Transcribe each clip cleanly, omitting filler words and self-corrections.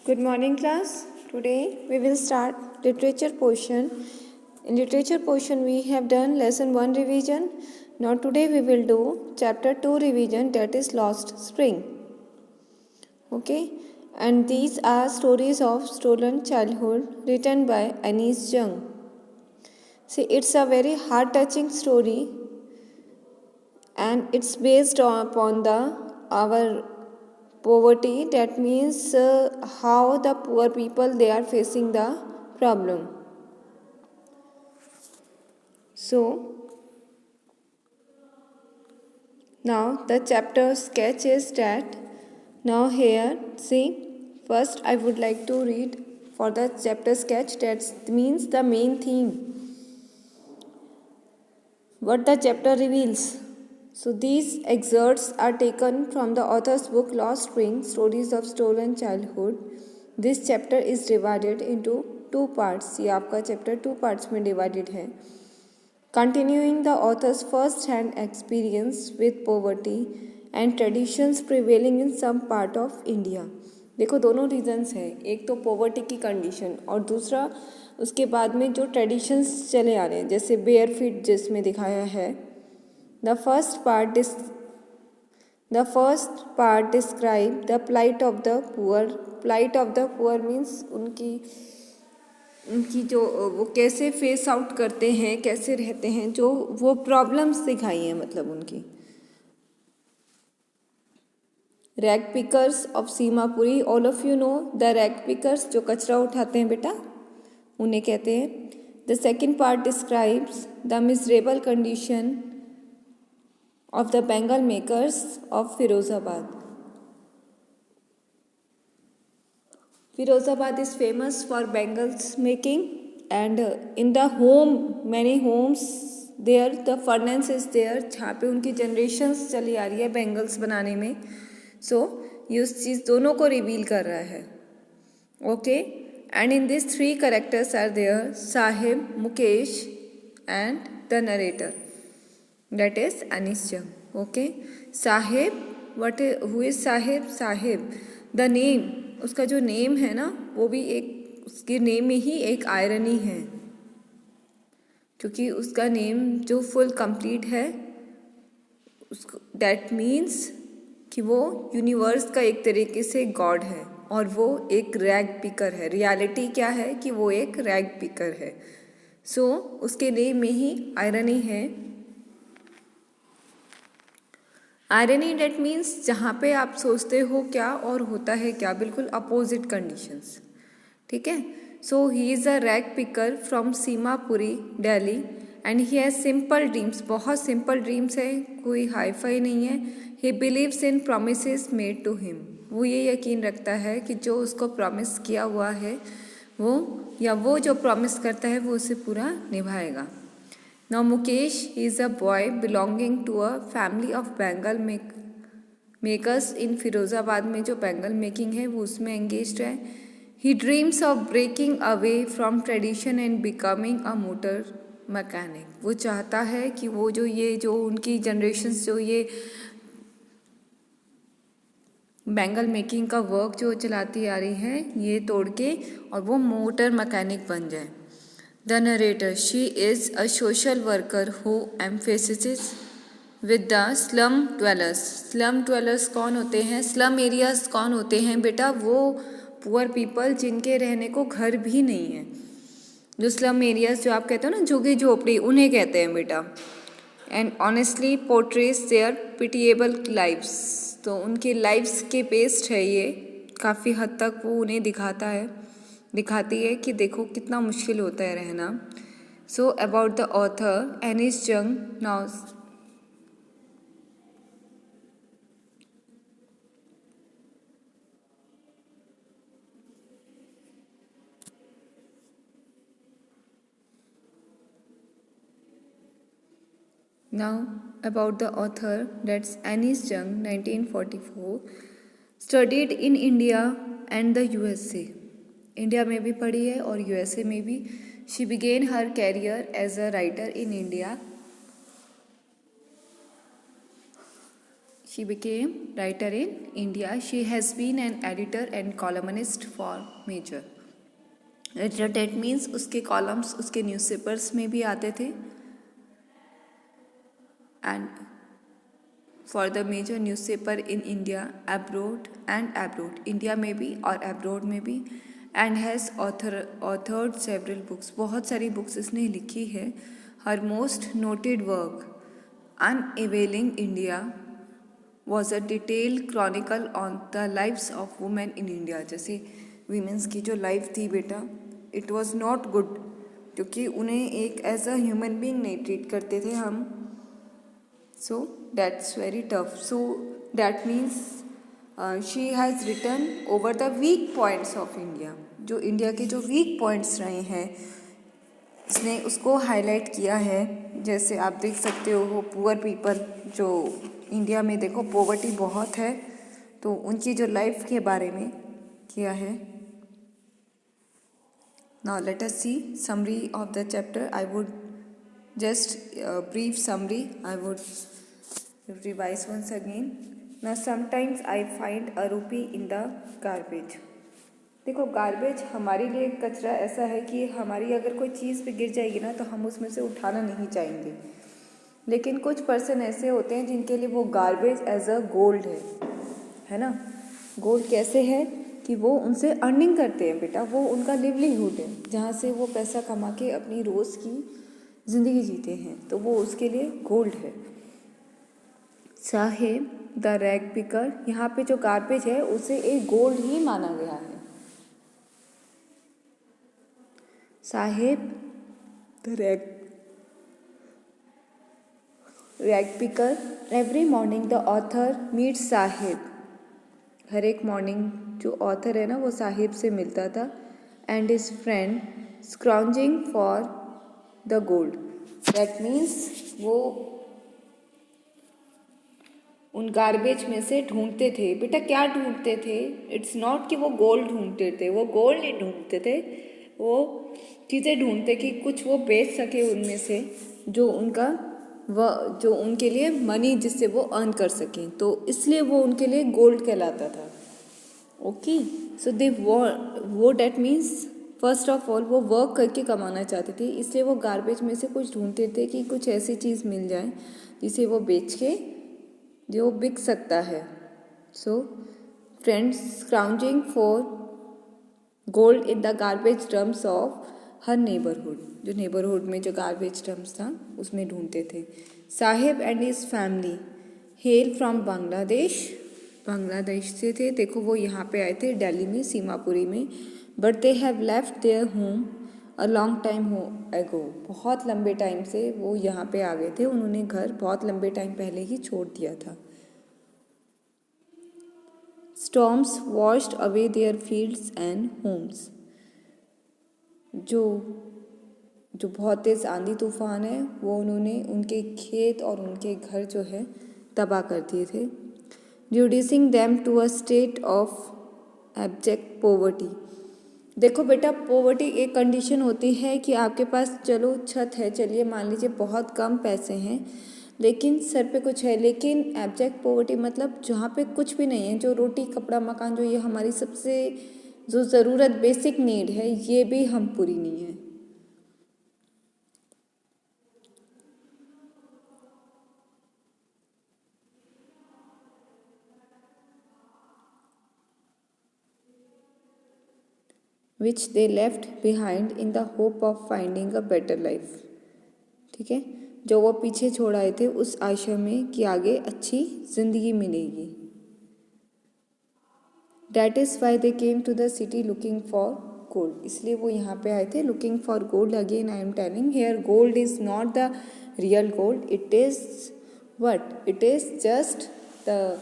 Good morning, class. Today we will start literature portion. In literature portion we have done lesson 1 revision. Now today we will do chapter 2 revision, that is Lost Spring. Okay, and these are stories of stolen childhood written by Anis Jung. See, it's a very heart touching story and it's based upon our poverty. That means how the poor people they are facing the problem. So now the chapter sketch is that. Now here see, first I would like to read for the chapter sketch, that means the main theme, what the chapter reveals. So these excerpts are taken from the author's book Lost Spring, Stories of Stolen Childhood. This chapter is divided into 2 parts. ये आपका chapter 2 parts में divided है. Continuing the author's first-hand experience with poverty and traditions prevailing in some part of India. देखो दोनों regions हैं, एक तो poverty की कंडीशन और दूसरा उसके बाद में जो ट्रेडिशंस चले आ रहे हैं, जैसे बेयर फीट जिसमें दिखाया है. The first part describe the plight of the poor. Plight of the poor means उनकी जो वो कैसे फेस आउट करते हैं, कैसे रहते हैं, जो वो प्रॉब्लम्स दिखाई हैं, मतलब उनकी. Rag pickers of Seemapuri, all of you know the rag pickers, जो कचरा उठाते हैं बेटा, उन्हें कहते हैं. The second part describes the miserable condition of the Bengal makers of Firozabad. Firozabad is famous for bangles making, and in the home, many homes there the furnace is there, जहाँ पे उनकी generations चली आ रही है bangles बनाने में. So ये उस चीज़ दोनों को reveal कर रहा है. Okay, and in these 3 characters are there Sahib, Mukesh and the narrator. That is Anis Jung. Okay, Sahib, who is Sahib? Sahib, the name, उसका जो नेम है ना, वो भी एक, उसके नेम में ही एक आयरनी है, क्योंकि उसका नेम जो फुल कंप्लीट है उसको, दैट मीन्स कि वो यूनिवर्स का एक तरीके से गॉड है और वो एक रैग पिकर है. रियलिटी क्या है कि वो एक रैग पिकर है. सो उसके नेम में ही आयरनी है. आयरनी डेट मीन्स जहाँ पे आप सोचते हो क्या और होता है क्या, बिल्कुल अपोजिट कंडीशंस. ठीक है. So he is a rag picker from Seemapuri, Delhi, and he has simple dreams. बहुत सिंपल ड्रीम्स है, कोई हाई फाई नहीं है. He believes in promises made to him. वो ये यकीन रखता है कि जो उसको प्रॉमिस किया हुआ है वो, या वो जो प्रॉमिस करता है वो उसे पूरा निभाएगा. Now Mukesh is a boy belonging to a family of Bengal makers in Firozabad में जो बैंगल मेकिंग है वो उसमें एंगेज्ड है. He dreams of breaking away from tradition and becoming a motor mechanic. वो चाहता है कि वो जो उनकी जनरेशन्स जो ये बैंगल मेकिंग का वर्क जो चलाती आ रही है, ये तोड़ के और वो मोटर मैकेनिक बन जाए. The narrator, she is a social worker who emphasizes with the slum dwellers. Slum dwellers कौन होते हैं? Slum areas कौन होते हैं बेटा? वो poor people जिनके रहने को घर भी नहीं है. जो slum areas जो आप कहते हो ना, झुग्गी झोपड़ी, उन्हें कहते हैं बेटा. And honestly portrays their pitiable lives. तो उनके lives के based है ये, काफ़ी हद तक वो उन्हें दिखाती है कि देखो कितना मुश्किल होता है रहना. सो अबाउट द ऑथर एनिस जंग. Now about the author, that's Anis Jung, 1944, studied in India and the USA. India में भी पढ़ी है और यूएसए में भी. She began her career as a writer in India. She became writer in India. She has been an editor and columnist for Major. That means उसके columns उसके newspapers में भी आते थे and for the major newspaper in India abroad India में भी और abroad में भी and has authored several books, बहुत सारी बुक्स इसने लिखी है. Her most noted work unveiling India was a detailed chronicle on the lifes of women in India. जैसे वीमेंस की जो लाइफ थी बेटा, इट वॉज नॉट गुड, क्योंकि उन्हें एक एज अ ह्यूमन बीइंग नहीं ट्रीट करते थे हम. So that's very tough. So that means she has written over the weak points of India. जो इंडिया के जो वीक पॉइंट्स रहे हैं इसने उसको हाईलाइट किया है. जैसे आप देख सकते हो पुअर पीपल, जो इंडिया में देखो पॉवर्टी बहुत है, तो उनकी जो लाइफ के बारे में किया है. Now let us see summary of the chapter. I would just brief summary. I would revise once again. Now sometimes I find a rupee in the garbage. देखो गार्बेज हमारे लिए कचरा ऐसा है कि हमारी अगर कोई चीज़ भी गिर जाएगी ना तो हम उसमें से उठाना नहीं चाहेंगे. लेकिन कुछ पर्सन ऐसे होते हैं जिनके लिए वो गार्बेज एज अ गोल्ड है ना. गोल्ड कैसे है कि वो उनसे अर्निंग करते हैं बेटा, वो उनका लिवलीहुड है, जहाँ से वो पैसा कमा के अपनी रोज़ की ज़िंदगी जीते हैं, तो वो उसके लिए गोल्ड है. साहेब द रैग पिकर, यहाँ पे जो गार्बेज है उसे एक गोल्ड ही माना गया है. Saheb the rag picker. Every morning the author meet Saheb. हर एक मॉर्निंग जो ऑथर है ना वो साहिब से मिलता था. And his friend scrounging for the gold. That means वो उन गार्बेज में से ढूंढते थे. बेटा क्या ढूंढते थे? इट्स नॉट कि वो गोल्ड ढूंढते थे, वो गोल्ड नहीं ढूंढते थे, वो चीज़ें ढूंढते कि कुछ वो बेच सके उनमें से, जो उनके लिए मनी जिससे वो अर्न कर सकें, तो इसलिए वो उनके लिए गोल्ड कहलाता था. ओके, सो दे वो that means first of all वो वर्क करके कमाना चाहते थे, इसलिए वो गार्बेज में से कुछ ढूंढते थे कि कुछ ऐसी चीज़ मिल जाए जिसे वो बेच के जो बिक सकता है. So friends scrounging for gold in the garbage drums of her neighbourhood. जो नेबरहुड में जो गार्बेज ड्रम्स था उसमें ढूंढते थे. Sahib and his family hail from Bangladesh. Bangladesh से थे. देखो वो यहाँ पे आए थे दिल्ली में, सीमापुरी में. But they have left their home a long time एगो. बहुत लंबे टाइम से वो यहाँ पे आ गए थे. उन्होंने घर बहुत लंबे टाइम पहले ही छोड़ दिया था. Storms washed away their fields and homes. जो बहुत तेज़ आंधी तूफान है वो उन्होंने उनके खेत और उनके घर जो है तबाह कर दिए थे. Reducing them to a state of abject poverty. देखो बेटा पॉवर्टी एक कंडीशन होती है कि आपके पास चलो छत है, चलिए मान लीजिए बहुत कम पैसे हैं लेकिन सर पे कुछ है, लेकिन एब्जेक्ट पॉवर्टी मतलब जहाँ पे कुछ भी नहीं है, जो रोटी कपड़ा मकान जो ये हमारी सबसे जो ज़रूरत बेसिक नीड है ये भी हम पूरी नहीं है. Which they left behind in the hope of finding a better life. ठीक है, जो वो पीछे छोड़ आए थे उस आशा में कि आगे अच्छी जिंदगी मिलेगी. That is why they came to the city looking for gold. इसलिए वो यहाँ पे आए थे looking for gold. Again I am telling here gold is not the real gold. It is what? It is just the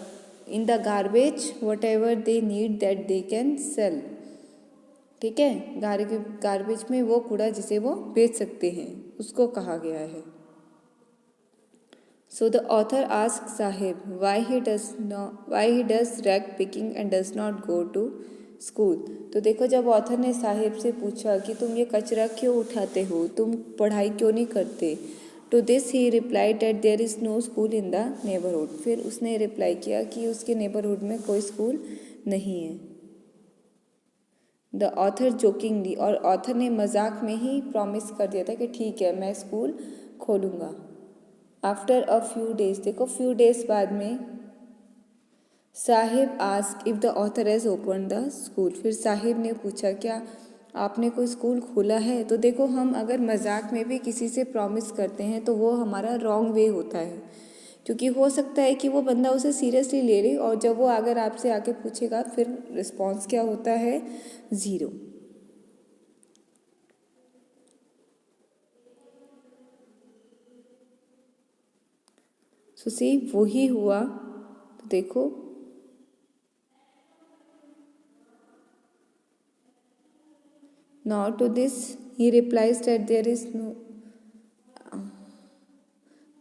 in the garbage whatever they need that they can sell. ठीक है, garbage में वो कूड़ा जिसे वो बेच सकते हैं उसको कहा गया है. So the author ask Saheb why he does rag picking and does not go to school. तो देखो जब ऑथर ने साहिब से पूछा कि तुम ये कचरा क्यों उठाते हो, तुम पढ़ाई क्यों नहीं करते, to this he reply that there is no school in the neighbourhood. फिर उसने रिप्लाई किया कि उसके नेबरहुड में कोई स्कूल नहीं है। द ऑथर जोकिंगली, और ऑथर ने मजाक में ही प्रॉमिस कर दिया था कि ठीक है मैं स्कूल खोलूँगा। आफ्टर अ फ्यू डेज, देखो फ्यू डेज बाद में, Sahib ask if the author has open the school. फिर साहिब ने पूछा क्या आपने कोई स्कूल खोला है। तो देखो हम अगर मजाक में भी किसी से प्रॉमिस करते हैं तो वो हमारा रॉन्ग वे होता है, क्योंकि हो सकता है कि वो बंदा उसे सीरियसली ले ले और जब वो अगर आपसे आके पूछेगा फिर रिस्पॉन्स क्या होता है, 0। सो सी वही हुआ। तो देखो now to this he replies that there is no,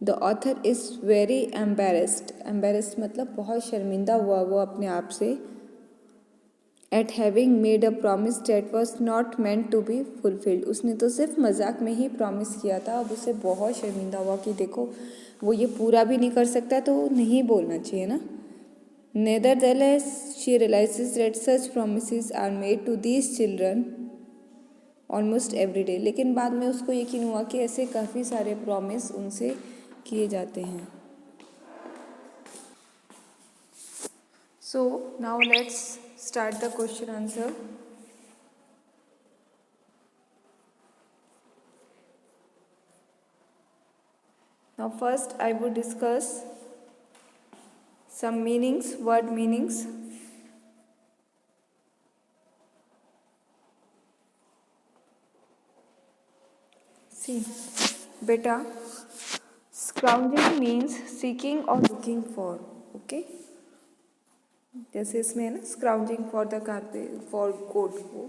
the author is very embarrassed. Embarrassed मतलब बहुत शर्मिंदा हुआ वो अपने आप से। At having made a promise that was not meant to be fulfilled. उसने तो सिर्फ मजाक में ही प्रॉमिस किया था। अब उसे बहुत शर्मिंदा हुआ कि देखो वो ये पूरा भी नहीं कर सकता, तो नहीं बोलना चाहिए ना। Nevertheless she realises that such promises are made to these children almost every day. लेकिन बाद में उसको यकीन हुआ कि ऐसे काफ़ी सारे प्रॉमिस उनसे किए जाते हैं। So now let's start the question answer. Now first I would discuss some meanings, word meanings. See, beta, scrounging means seeking or looking for, okay? जैसे इसमें है ना scrounging for the carpet for coat, को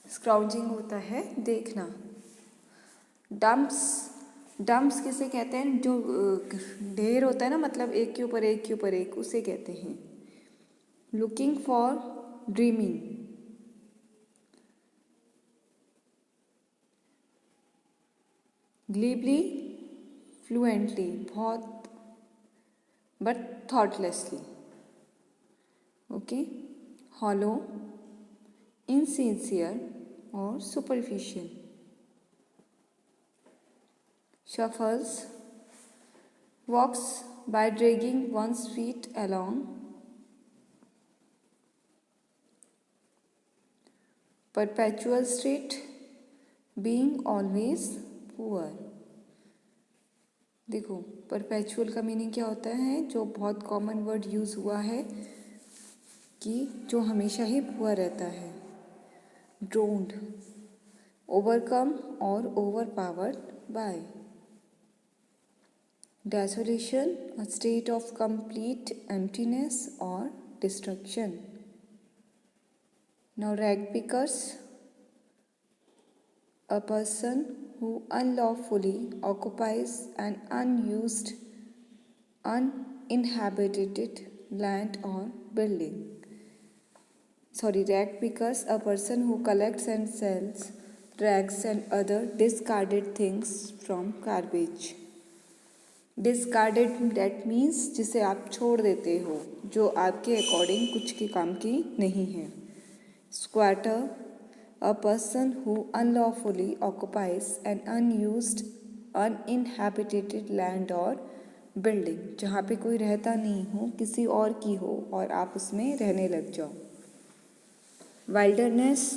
scrounging होता है देखना। Dumps, dumps किसे कहते हैं, जो ढेर होता है ना, मतलब एक के ऊपर एक के ऊपर एक, उसे कहते हैं। Looking for dreaming. Glibly fluently, बहुत but thoughtlessly, okay. Hollow, insincere और superficial. Shuffles, walks by dragging one's feet along. Perpetual state, being always poor. देखो परपेचुअल का मीनिंग क्या होता है, जो बहुत कॉमन वर्ड यूज़ हुआ है कि जो हमेशा ही पुअर रहता है। ड्रोन्ड, ओवरकम और overpowered by. Desolation, a state of complete emptiness or destruction. Now rag pickers, a person who unlawfully occupies an unused, uninhabited land or building. Rag pickers, a person who collects and sells rags and other discarded things from garbage. Discarded that means जिसे आप छोड़ देते हो, जो आपके according कुछ के काम की नहीं है। Squatter, a person who unlawfully occupies an unused uninhabited land और बिल्डिंग, जहाँ पे कोई रहता नहीं हो, किसी और की हो और आप उसमें रहने लग जाओ। Wilderness,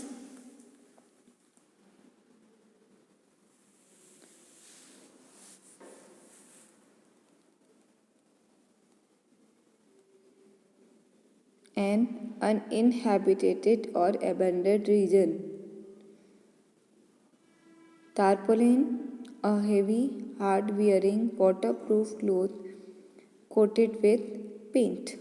an uninhabited or abandoned region. Tarpaulin, a heavy, hard-wearing, waterproof cloth coated with paint.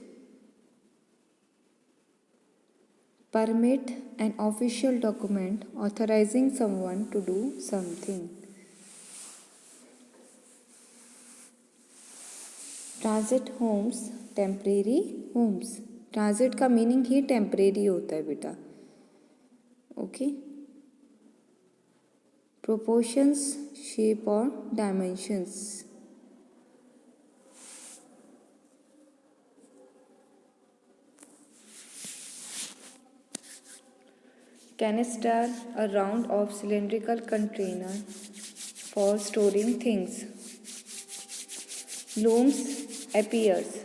Permit, an official document authorizing someone to do something. Transit homes, temporary homes. Transit का मीनिंग ही टेम्परेरी होता है बेटा, okay. proportions, shape or dimensions. Canister, a round of cylindrical container for storing things. Looms, appears.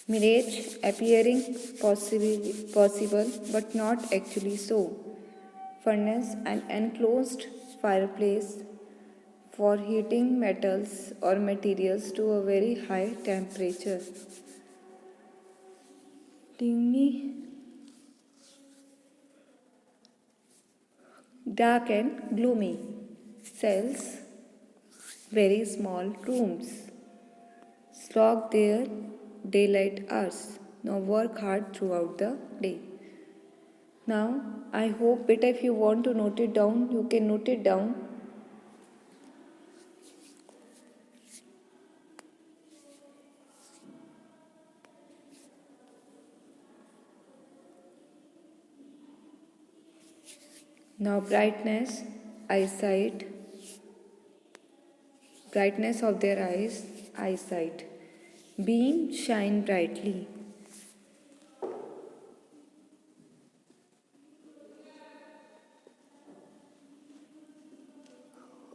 Mirage, appearing possible but not actually so. Furnace, an enclosed fireplace for heating metals or materials to a very high temperature. Chimney, dark and gloomy. Cells, very small rooms. Slog their daylight hours. Now work hard throughout the day. Now, I hope beta if you want to note it down, you can note it down. Now brightness, eyesight, brightness of their eyes, eyesight. Beam, shine brightly.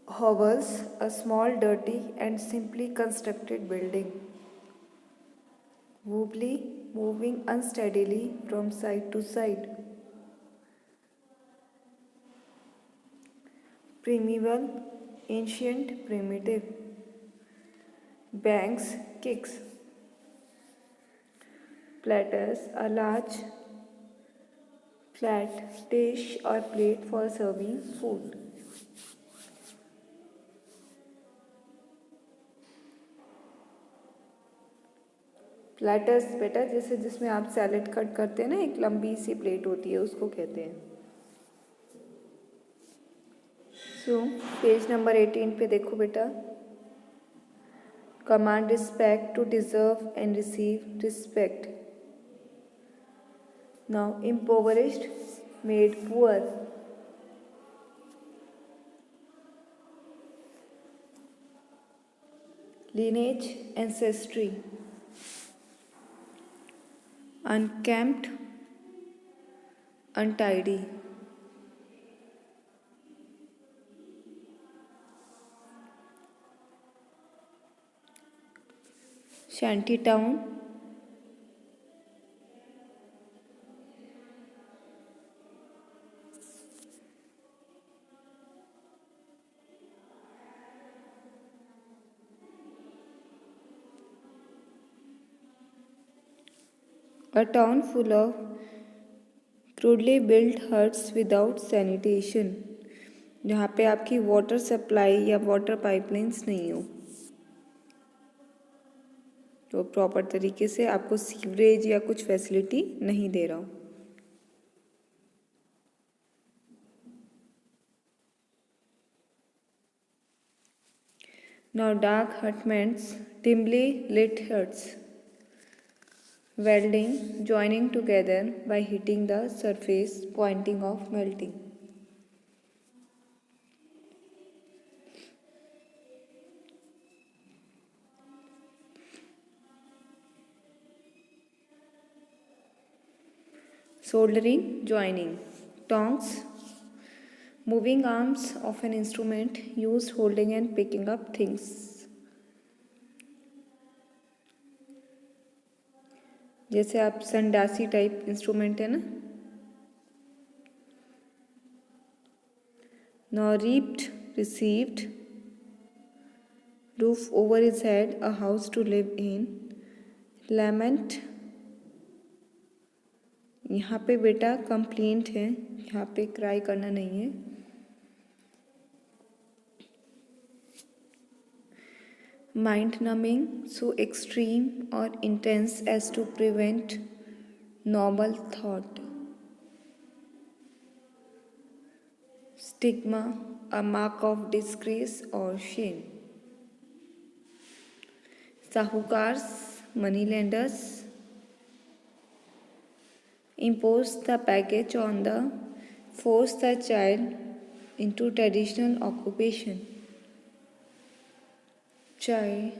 Hovels, a small, dirty and simply constructed building. Wobbly, moving unsteadily from side to side. Primeval, ancient, primitive. Banks, kicks. Platters, a large flat dish or plate for serving food. Platters बेटा जैसे जिसमें आप salad cut करते हैं ना, एक लंबी सी plate होती है, उसको कहते हैं. सो पेज नंबर 18 पे देखो बेटा. Command respect to deserve and receive respect. Now impoverished, made poor. lineage, ancestry. Unkempt, untidy. Shanty town, a town full of crudely built huts without sanitation, जहाँ पे आपकी वाटर सप्लाई या water pipelines नहीं हो, तो प्रॉपर तरीके से आपको सीवरेज या कुछ फैसिलिटी नहीं दे रहा हो. Now dark hut means dimly lit huts. Welding, joining together by heating the surface, pointing of melting. Soldering, joining. Tongs, moving arms of an instrument used holding and picking up things. जैसे आप संडासी type instrument है ना. Now reaped, received. Roof over his head, a house to live in. Lament, यहाँ पे बेटा complaint है, यहाँ पे क्राई करना नहीं है. Mind numbing, so extreme or intense as to prevent normal thought. Stigma, a mark of disgrace or shame. Sahukars, moneylenders. Impose the package on the, force the child into traditional occupation. Chai,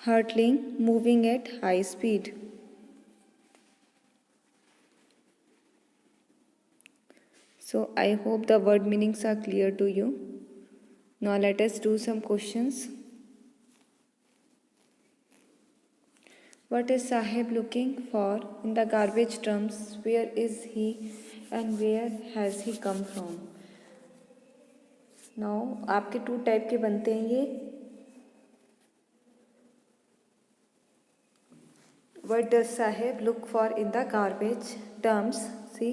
hurtling, moving at high speed. So I hope the word meanings are clear to you. Now let us do some questions. What is Sahib looking for in the garbage dumps? Where is he and where has he come from? Now आपके 2 type के बनते हैं ये. What does Sahib look for in the garbage dumps? See.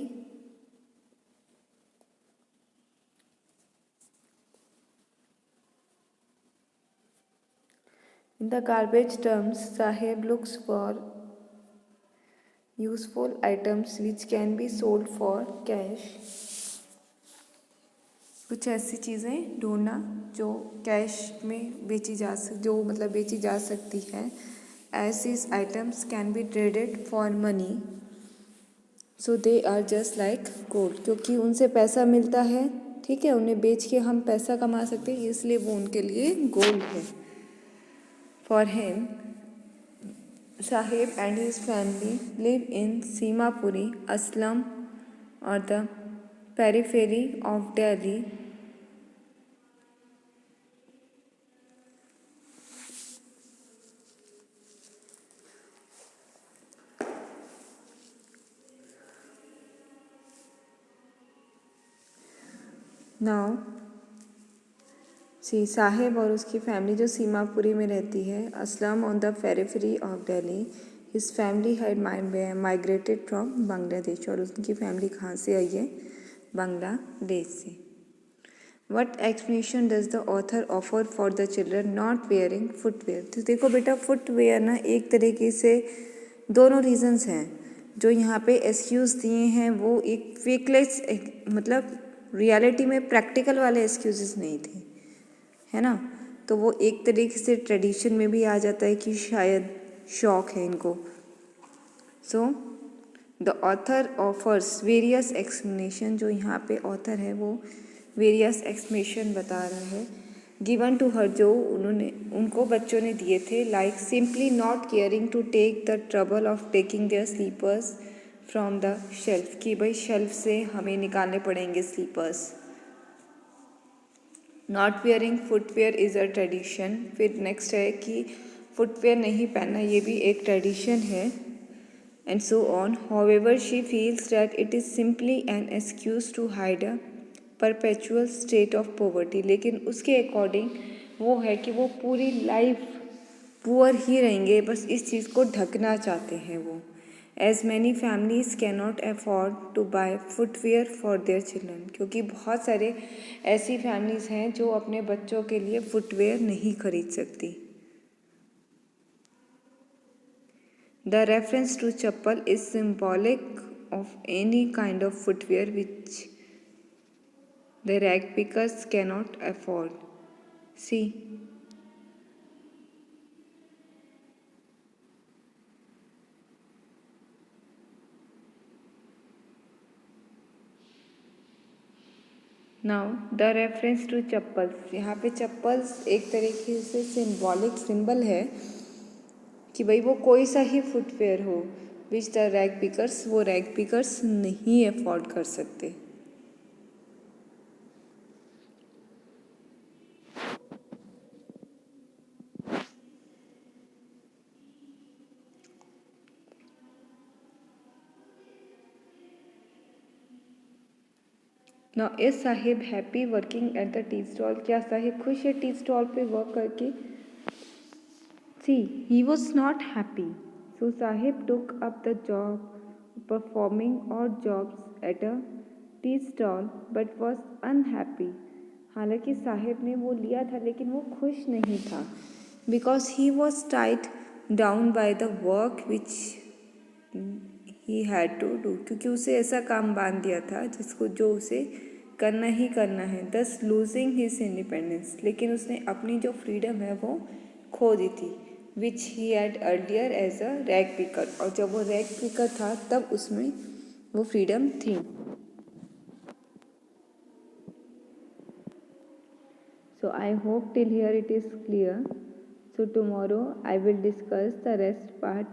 In the garbage dumps, Sahib looks for useful items which can be sold for cash. कुछ ऐसी चीज़ें ढूंढना जो कैश में बेची जा सकती है. As these items can be traded for money, so they are just like gold. क्योंकि उनसे पैसा मिलता है, ठीक है, उन्हें बेच के हम पैसा कमा सकते हैं, इसलिए वो उनके लिए गोल्ड है. For him, Sahib and his family live in Simapuri, a slum or the periphery of Delhi. Now, see, Sahib और उसकी फैमिली जो सीमापुरी में रहती है, Aslam on the periphery of Delhi. His family had migrated from Bangladesh. और उनकी फैमिली कहाँ से आई है? बांग्लादेश से. What explanation does the author offer for the children not wearing footwear? तो देखो बेटा, फुटवेयर ना एक तरीके से दोनों रीजंस हैं. जो यहाँ पे एक्सक्यूज़ दिए हैं वो एक फेकलेस, मतलब रियलिटी में प्रैक्टिकल वाले एक्सक्यूजेस नहीं थे, है ना. तो वो एक तरीके से ट्रेडिशन में भी आ जाता है कि शायद शौक है इनको. सो the author offers various explanation. जो यहाँ पे ऑथर है वो वेरियस एक्सप्लेनेशन बता रहा है. गिवन टू हर, जो उनको बच्चों ने दिए थे, like simply not caring to take the trouble of taking their slippers from the shelf. कि भाई शेल्फ से हमें निकालने पड़ेंगे slippers. Not wearing footwear is a tradition. फिर नेक्स्ट है कि फुटवेयर नहीं पहनना ये भी एक ट्रेडिशन है. And so on. However she feels that it is simply an excuse to hide a perpetual state of poverty. लेकिन उसके अकॉर्डिंग वो है कि वो पूरी लाइफ पुअर ही रहेंगे, बस इस चीज़ को ढकना चाहते हैं वो. As many families cannot afford to buy footwear for their children. क्योंकि बहुत सारे ऐसी फैमिलीज़ हैं जो अपने बच्चों के लिए फुटवेयर नहीं खरीद सकती. The reference to chappal is symbolic of any kind of footwear which the rag pickers cannot afford. See. Now the reference to chappals. यहाँ पे चप्पल्स एक तरीके से सिम्बॉलिक सिंबल है कि भाई वो कोई सा ही फुटवेयर हो विच द रैग पिकर्स, वो रैग पिकर्स नहीं अफोर्ड कर सकते. Now is Sahib happy working at the tea stall? क्या साहिब खुश है टी स्टॉल पे वर्क करके? See, he was not happy. So Sahib took up the job performing और jobs at a tea stall but was unhappy. हालांकि साहिब ने वो लिया था लेकिन वो खुश नहीं था. Because he was tied down by the work which he had to do. क्योंकि उसे ऐसा काम बांध दिया था जिसको जो उसे करना ही करना है. दस लूजिंग हिज इंडिपेंडेंस. लेकिन उसने अपनी जो फ्रीडम है वो खो दी थी. Which he had earlier as a rag picker. और जब वो रैग पिकर था तब उसमें वो फ्रीडम थी. So I hope till here it is clear. So tomorrow I will discuss the rest part